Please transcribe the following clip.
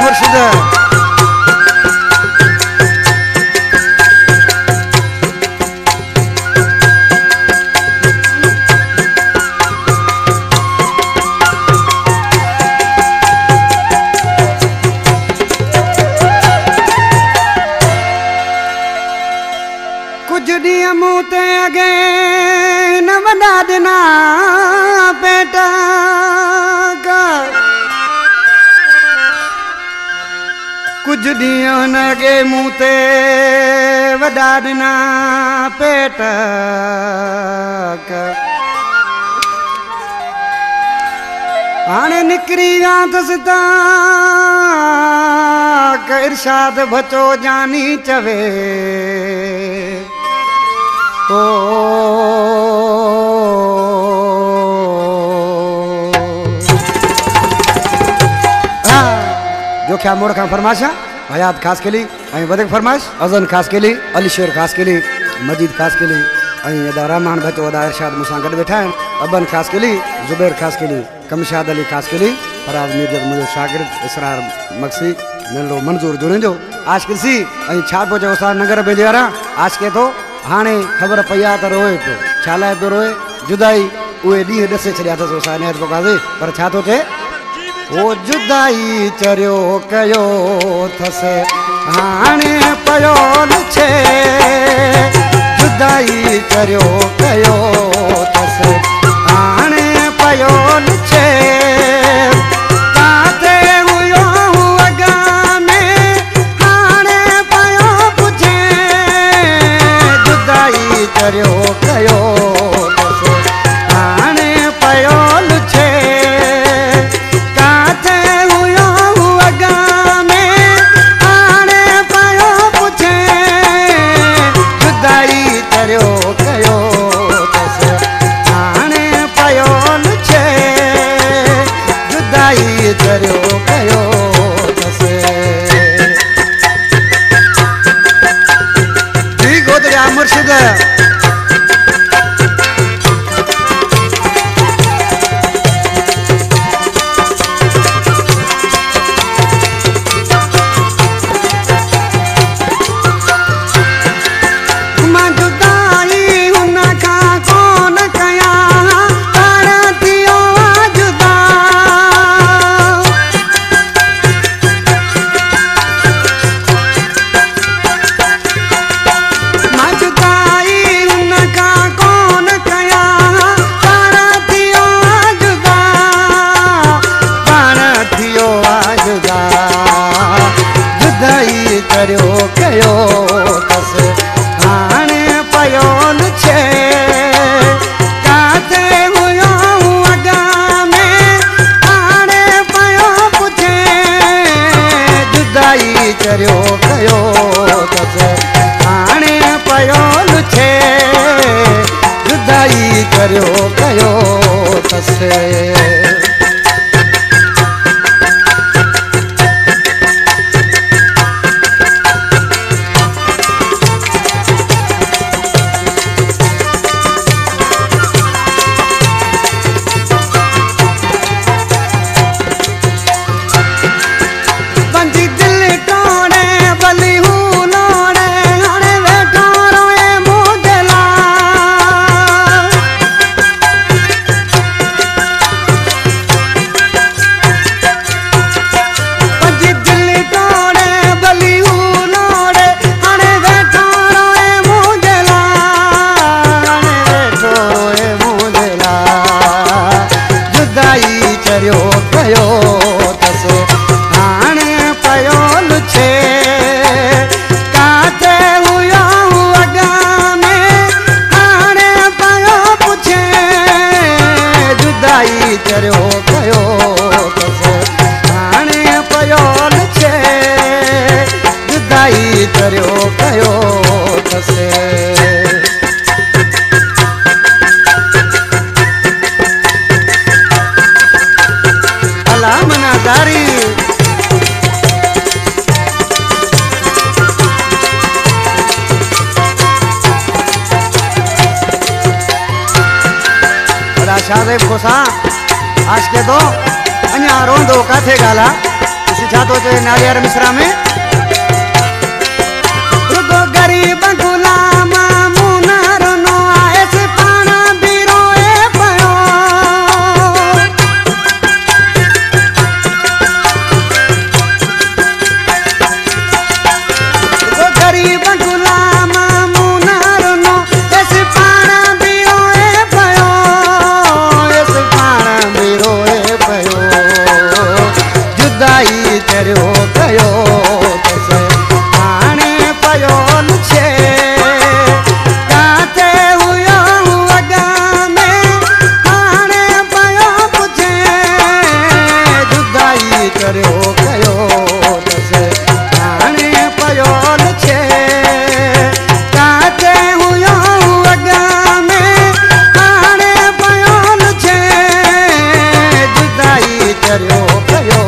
मुर्शिद कुछ ॾींहं मूं ते अॻे न वॾा ॾिना पेट कुछ ॾींहं न अॻे मूं ते वॾा ॾिना पेट हाणे निकिरी विया अथसि त इरशाद बचो जानी चवे ओ जो क्या मोड़ का फरमाइशा हयात खास के लिए वधिक फरमाइश अजन खास के लिए अली शेर खास के लिए मजीद खास के लिए अदा रहमान बचो अदा इरशाद मुसा गड बैठा है अबन खास के लिए जुबैर खास के लिए कमशाद अली खास के लिए फराज मीर मुझे शागिर्द इसरार मक्सी नलो मंजूर जुड़े जो आज किसी छा पो चो नगर भेजे वारा आज के तो हाणे खबर पई आहे त रोए पियो छा लाइ पियो रोए जुदाई उहे ॾींहं ॾसे छॾिया अथसि असां इनायत पोकाज़े पर छा थो थिए ओ जुदाई चरियो कयो अथसि हाणे पियो लुछे जुदाई चरियो कयो अथसि हाणे पियो लुछे कयो कयो हाणे पियो लुछे काथे हुयो अॻा में हाणे पियो पुछे जुदाई चरियो कयो अथसि हाणे पियो लुछे जुदाई चरियो कयो अथसि ठीक हो तेरा मुर्शिद चरियो कयो अथसि हाणे पियो लुछे जुदाई चरियो कयो अथसि चरियो कयो अथसि हाणे पियो लुछे काथे हुयो अॻा में हाणे पियो पुछे जुदाई चरियो कयो अथसि हाणे पियो लुछे जुदाई चरियो कयो अथसि शादेब खोसा आज के दो अन्या रोंदो काथे गाला ॾिस छा थो चए नालियार मिसरा में रुगो गरीब गुलाम मुनार नो आयसि पाण बि रोए पियो रुगो गरीब गुलाम मुनार नो आयसि पाण बि रोए पियो आयसि पाण बि रोए पियो जुदाई चरियो कयो तसे हाणे पयो लुछे काथे हुयो अॻा में हाणे पयो पुछे जुदाई चरियो कयो तसे हाणे पयो लुछे काथे हुयो अॻा में हाणे पयो लुछे जुदाई चरियो कयो